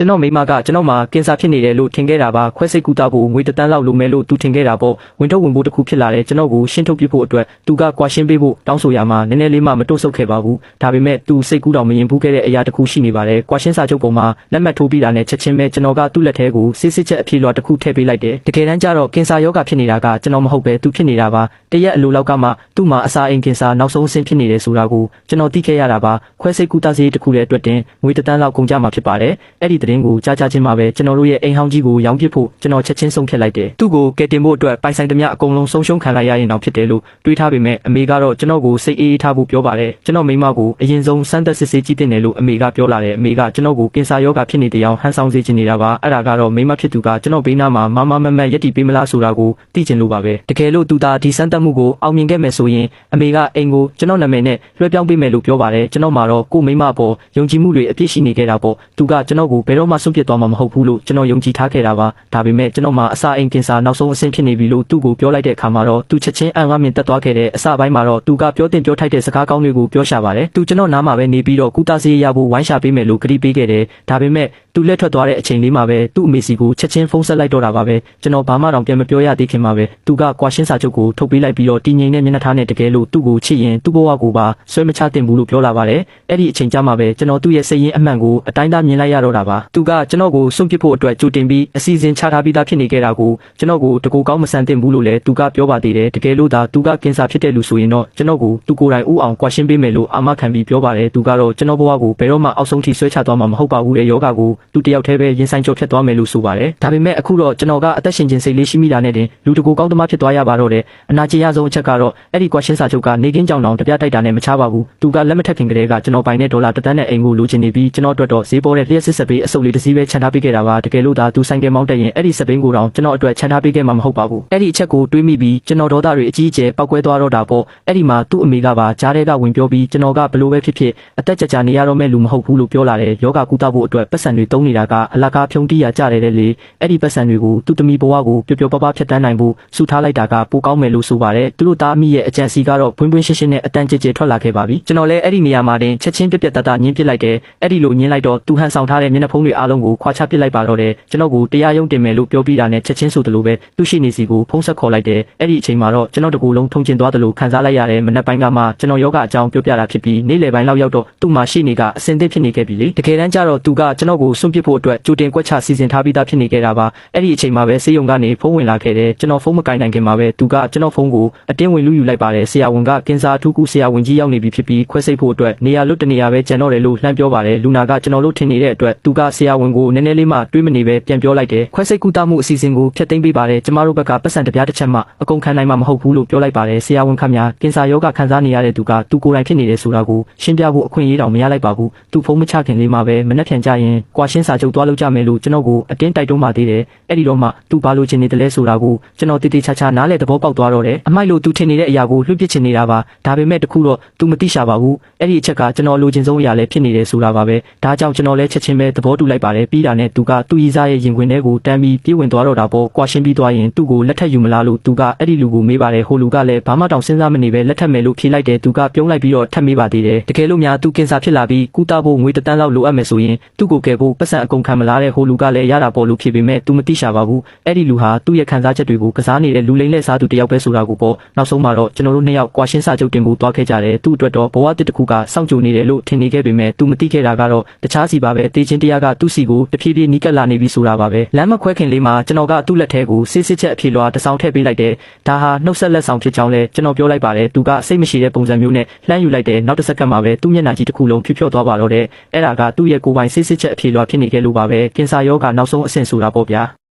ကျွန်တော်မိမကကျွန်တော်မှာကင်ဆာဖြစ်နေတယ်လို့ထင်ခဲ့တာပါခွဲစိတ်ကူတာဖို့ငွေတန်းလောက်လိုမယ်လို့သူထင်ခဲ့တာပေါ့ဝင်ထုတ်ဝင်ဖို့တစ်ခုဖြစ်လာတယ်ကျွန်တော်ကိုရှင်းထုတ်ပြဖို့အတွက်သူကကွာရှင်းပေးဖို့တောင်းဆိုရမှာနည်းနည်းလေးမှမတွတ်ဆုတ်ခဲ့ပါဘူးဒါပေမဲ့သူစိတ်ကူးတောင်မရင်ဘူးခဲ့တဲ့အရာတစ်ခုရှိနေပါတယ်ကွာရှင်းစာချုပ်ပုံမှာလက်မှတ်ထိုးပြီးတာနဲ့ချက်ချင်းပဲကျွန်တော်ကသူ့လက်ထဲကိုစစ်စစ်ချက်အဖြေလွှာတစ်ခုထည့်ပေးလိုက်တယ်တကယ်တမ်းကျတော့ကင်ဆာယောဂဖြစ်နေတာကကျွန်တော်မဟုတ်ပဲသူဖြစ်နေတာပါတရက်အလိုလောက်ကမှသူ့မှာအစာအိမ်ကင်ဆာနောက်ဆုံးအဆင့်ဖြစ်နေတယ်ဆိုတာကိုကျွန်တော်သိခဲ့ရတာပါခွဲစိတ်ကူတာစည်းတစ်ခုလည်းအတွက်တင်ငွေတန်းလောက်ကုန်ကြမှာဖြစ်ပါတယ်အဲ့ဒီသတင်းကိုကြားချင်းမှာပဲကျွန်တော်တို့ရဲ့အိမ်ဟောင်းကြီးကိုရောင်းပစ်ဖို့ကျွန်တော်ချက်ချင်းဆုံးဖြတ်လိုက်တယ်သူ့ကိုကယ်တင်ဖို့အတွက်ပိုင်ဆိုင်သမျှအကုန်လုံးဆုံးရှုံးခံလိုက်ရရင်တော့ဖြစ်တယ်လို့တွေးထားပေမဲ့အမေကတော့ကျွန်တော်ကိုစိတ်အေးထားဖို့ပြောပါတယ်ကျွန်တော်မိမကိုအရင်ဆုံးစမ်းသပ်စစ်ဆေးကြည့်တင်တယ်လို့အမေကပြောလာတယ်အမေကကျွန်တော်ကိုကင်ဆာယောဂဖြစ်နေတဲ့အကြောင်းဟန်ဆောင်စေချင်နေတာပါအဲ့ဒါကတော့မိမဖြစ်သူကကျွန်တော်ဘေးနားမှာမမမရက်တီပေးမလားဆိုတာကိုသိချင်လို့ပါပဲတကယ်လို့သူသားဒီစမ်းသပ်မှုကိုအောင်မြင်ခဲ့မယ်ဆိုရင်အမေကအိမ်ကိုကျွန်တော်နာမည်နဲ့လွှဲပြောင်းပေးမယ်လို့ပြောပါတယ်ကျွန်တော်မှာတော့ကိုမိမပေါ်ယုံကြည်မှုတွေအပြည့်ရှိနေခဲ့တာပေါ့သူကကျွန်တော်ကိုဘယ်တော့မှစွန့်ပစ်သွားမှာမဟုတ်ဘူးလို့ကျွန်တော်ယုံကြည်ထားခဲ့တာပါဒါပေမဲ့ကျွန်တော်မှာအစာအိမ်ကင်ဆာနောက်ဆုံးအဆင့်ဖြစ်နေပြီလို့သူ့ကိုပြောလိုက်တဲ့အခါမှာတော့သူချက်ချင်းအံ့အားမြင်တက်သွားခဲ့တဲ့အစပိုင်းမှာတော့သူကပြောတင်ပြောထိုက်တဲ့စကားကောင်းတွေကိုပြောရှာပါတယ်သူကျွန်တော်နားမှာပဲနေပြီးတော့ကုသဆေးရဖို့ဝိုင်းရှာပေးမယ်လို့ကတိပေးခဲ့တယ်ဒါပေမဲ့သူလက်ထွက်သွားတဲ့အချိန်လေးမှာပဲသူ့အမေစီကိုချက်ချင်းဖုန်းဆက်လိုက်တော့တာပါပဲကျွန်တော်ဘာမှတော့ပြန်မပြောရသေးခင်မှာပဲသူကကွာရှင်းစာချုပ်ကိုထုတ်ပေးလိုက်ပြီးတော့တည်ငြိမ်တဲ့မျက်နှာထားနဲ့တကယ်လို့သူ့ကိုချစ်ရင်သူ့ဘဝကိုပါဆွဲမချတင်ဘူးလို့ပြောလာပါတယ်အဲ့ဒီအချိန်ကျမှပဲကျွန်တော်သူ့ရဲ့စိတ်ရင်းအမှန်ကိုအတိုင်းသားမြင်လိုက်ရတော့တာပါသူကကျွန်တော်ကိုစွန့်ပစ်ဖို့အတွက်ကြိုတင်ပြီးအစီအစဉ်ချထားပြီးသားဖြစ်နေခဲ့တာကိုကျွန်တော်ကိုတကူကောင်းမဆန်တင်ဘူးလို့လည်းသူကပြောပါသေးတယ်တကယ်လို့သာသူကကင်ဆာဖြစ်တဲ့လူဆိုရင်တော့ကျွန်တော်ကိုသူကိုယ်တိုင်ဥအောင်ကွာရှင်းပေးမယ်လို့အာမခံပြီးပြောပါတယ်သူကတော့ကျွန်တော်ဘဝကိုဘယ်တော့မှအောက်ဆုံးထိဆွဲချသွားမှာမဟုတ်ပါဘူးတဲ့ယောဂကိုသူတယောက်တည်းပဲရင်ဆိုင်ကြောဖြတ်သွားမယ်လို့ဆိုပါတယ်ဒါပေမဲ့အခုတော့ကျွန်တော်ကအသက်ရှင်ခြင်းစိတ်လေးရှိမိတာနဲ့တင်လူတကူကောင်းသမားဖြစ်သွားရပါတော့တယ်အနာကျင်ရဆုံးအချက်ကတော့အဲ့ဒီကွာရှင်းစာချုပ်ကနေကင်းကြောင်တောင်တပြတိုက်တာနဲ့မချပါဘူးသူကလက်မထက်ခင်ကလေးကကျွန်တော်ပိုင်တဲ့ဒေါ်လာ1 သန်းနဲ့အိမ်ကိုလိုချင်နေပြီးကျွန်တော်အတွက်တော့ဈေးပေါ်တဲ့လျှက်စစ်စပေးအစုပ်လေးတစ်စီးပဲခြံထားပေးခဲ့တာပါတကယ်လို့သာသူဆိုင်ကယ်မောင်းတက်ရင်အဲ့ဒီစပင်းကိုတော့ကျွန်တော်အတွက်ခြံထားပေးခဲ့မှာမဟုတ်ပါဘူးအဲ့ဒီအချက်ကိုတွေးမိပြီးကျွန်တော်ဒေါသတွေအကြီးအကျယ်ပောက်ကွဲသွားတော့တာပေါ့အဲ့ဒီမှာသူ့အမေကပါကြားထဲကဝင်ပြောပြီးကျွန်တော်ကဘလို့ပဲဖြစ်ဖြစ်အသက်ကြနေရတော့မဲ့လူမဟုတ်ဘူးလို့ပြောလာတယ်ယောဂကုသဖို့အတွက်ပတ်စံတွေတုံးနေတာကအလကားဖြုံတိရကြတယ်လေအဲ့ဒီပတ်စံတွေကိုသူ့သမီးဘဝကိုပျော်ပျော်ပါးပါးဖြတ်တန်းနိုင်ဖို့စုထားလိုက်တာကပိုကောင်းမယ်လို့ဆိုပါတယ်သူတို့သားအမိရဲ့အကြံစီကတော့ပွင့်ပွင့်ရှင်းရှင်းနဲ့အတန်ကြဲကြဲထွက်လာခဲ့ပါပြီကျွန်တော်လည်းအဲ့ဒီနေရာမှာတင်ချက်ချင်းပြက်ပြက်တတညင်းပစ်လိုက်တယ်အဲ့ဒီလိုညင်းလိုက်တော့သူဟန်ဆောင်ထားတဲ့မျက်နှာဖုံးတွေအားလုံးကိုခွာချပစ်လိုက်ပါတော့တယ်ကျွန်တော်ကိုတရားရုံးတင်မယ်လို့ပြောပြီးတာနဲ့ချက်ချင်းဆိုသလိုပဲသူရှိနေစီကိုဖုံးဆက်ခေါ်လိုက်တယ်အဲ့ဒီအချိန်မှာတော့ကျွန်တော်တကူလုံးထုံကျင်သွားသလိုခံစားလိုက်ရတယ်မနက်ပိုင်းကမှကျွန်တော်ယောဂအကြောင်းပြောပြတာဖြစ်ပြီးနေ့လယ်ပိုင်းလောက်ရောက်တော့သူ့မှာရှိနေကအစင်သစ်ဖြစ်နေခဲ့ပြီလေတကယ်တမ်းကျတော့သူကကျွန်တော်ကိုစွန့်ပစ်ဖို့အတွက်ကြိုတင်ကွက်ချစီစဉ်ထားပြီးသားဖြစ်နေခဲ့တာပါအဲ့ဒီအချိန်မှာပဲဆေးရုံကနေဖုန်းဝင်လာခဲ့တယ်ကျွန်တော်ဖုန်းမကင်နိုင်ခင်မှာပဲသူကကျွန်တော်ဖုန်းကိုအတင်းဝင်လူယူလိုက်ပါတယ်ဆရာဝန်ကကင်ဆာထူးကူဆရာဝန်ကြီးရောက်နေပြီဖြစ်ပြီးခွဲစိတ်ဖို့အတွက်နေရာလွတ်တနေရာပဲကျန်တော့တယ်လို့လှမ်းပြောပါတယ်လူနာကကျွန်တော်တို့ထင်နေတဲ့အတွက်သူကဆရာဝန်ကိုနည်းနည်းလေးမှတွေးမနေပဲပြန်ပြောလိုက်တယ်ခွဲစိတ်ကူတာမှုအစီအစဉ်ကိုဖျက်သိမ်းပေးပါတယ်ကျမတို့ဘက်ကပတ်စံတပြားတစ်ချက်မှအကုန်ခံနိုင်မှာမဟုတ်ဘူးလို့ပြောလိုက်ပါတယ်ဆရာဝန်ခမများကင်ဆာယောဂခံစားနေရတဲ့သူကသူကိုယ်တိုင်ဖြစ်နေတယ်ဆိုတာကိုရှင်းပြဖို့အခွင့်အရေးတောင်မရလိုက်ပါဘူးသူဖုန်းမချခင်လေးမှာပဲမနှက်ဖြန်ကြရင်ကွာရှင်းစာချုပ်သွားလုပ်ကြမယ်လို့ကျွန်တော်ကိုအတင်းတိုက်တွန်းပါသေးတယ်အဲ့ဒီတော့မှသူဘာလို့ချင်နေတယ်လဲဆိုတာကိုကျွန်တော်တိတိကျကျနားလည်သဘောပေါက်သွားတော့တယ်အမိုက်လို့သူထင်နေတဲ့အရာကိုလွှတ်ပစ်ချင်နေတာပါဒါပေမဲ့တခုတော့သူမသိရှာပါဘူးအဲ့ဒီအချက်ကကျွန်တော်လိုချင်ဆုံးအရာလည်းဖြစ်နေတယ်ဆိုတာပါပဲဒါကြောင့်ကျွန်တော်လည်းချက်ချင်းပဲသဘောတူလိုက်ပါတယ်ပြီးတာနဲ့သူကသူ့ရီစားရဲ့ရင်ခွင်ထဲကိုတန်းပြီးပြေးဝင်သွားတော့တာပေါ့ကွာရှင်းပြီးသွားရင်သူ့ကိုလက်ထက်ယူမလားလို့သူကအဲ့ဒီလူကိုမေးပါတယ်ဟိုလူကလည်းဘာမှတောင်စဉ်းစားမနေပဲလက်ထက်မယ်လို့ဖြေလိုက်တယ်သူကပြုံးလိုက်ပြီးတော့ထပ်မေးပါသေးတယ်တကယ်လို့များသူကင်ဆာဖြစ်လာပြီးကုသဖို့ငွေ1 သန်းလောက်လိုအပ်မယ်ဆိုရင်သူ့ကိုကယ်ဖို့ပတ်စံအကုန်ခံမလားတဲ့ဟိုလူကလည်းရတာပေါ့လို့ဖြေပေမဲ့သူမသိရှာပါဘူးအဲ့ဒီလူဟာသူ့ရဲ့ခံစားချက်တွေကိုကစားနေတဲ့လူလိမ့်လက်စားသူတယောက်ပဲဆိုတာကိုပေါ့နောက်ဆုံးမှာတော့ကျွန်တော်တို့နှစ်ယောက်ကွာရှင်းစာချုပ်တင်ဖို့သွားခဲ့ကြတယ်သူ့အတွက်တော့ဘဝတစ်တစ်ခုကစောင့်ကြိုနေတယ်လို့ထင်နေခဲ့ပေမဲ့သူမသိခဲ့တာကတော့တခြားစီပါပဲတေးချင်းတရားကသူ့စီကိုတဖြည်းဖြည်းနီးကပ်လာနေပြီဆိုတာပါပဲလမ်းမခွဲခင်လေးမှာကျွန်တော်ကသူ့လက်ထဲကိုစစ်စစ်ချက်အဖြေလွှာတစ်စောင်ထည့်ပေးလိုက်တယ်ဒါဟာနှုတ်ဆက်လက်ဆောင်ဖြစ်ကြောင်းလဲကျွန်တော်ပြောလိုက်ပါတယ်သူကစိတ်မရှိတဲ့ပုံစံမျိုးနဲ့လှမ်းယူလိုက်တယ်နောက်တစ်စက္ကန့်မှာပဲသူ့မျက်နှာကြီးတစ်ခုလုံးဖြူဖြော့သွားပါတော့တယ်အဲ့ဒါကသူ့ရဲ့ကိုယ်ပိုင်စစ်စစ်ချက်အဖြေလွှာဖြစ်နေခဲ့လို့ပါပဲကင်ဆာယောဂါနောက်ဆုံးအဆင့်ဆိုတာပေါ့ဗျာ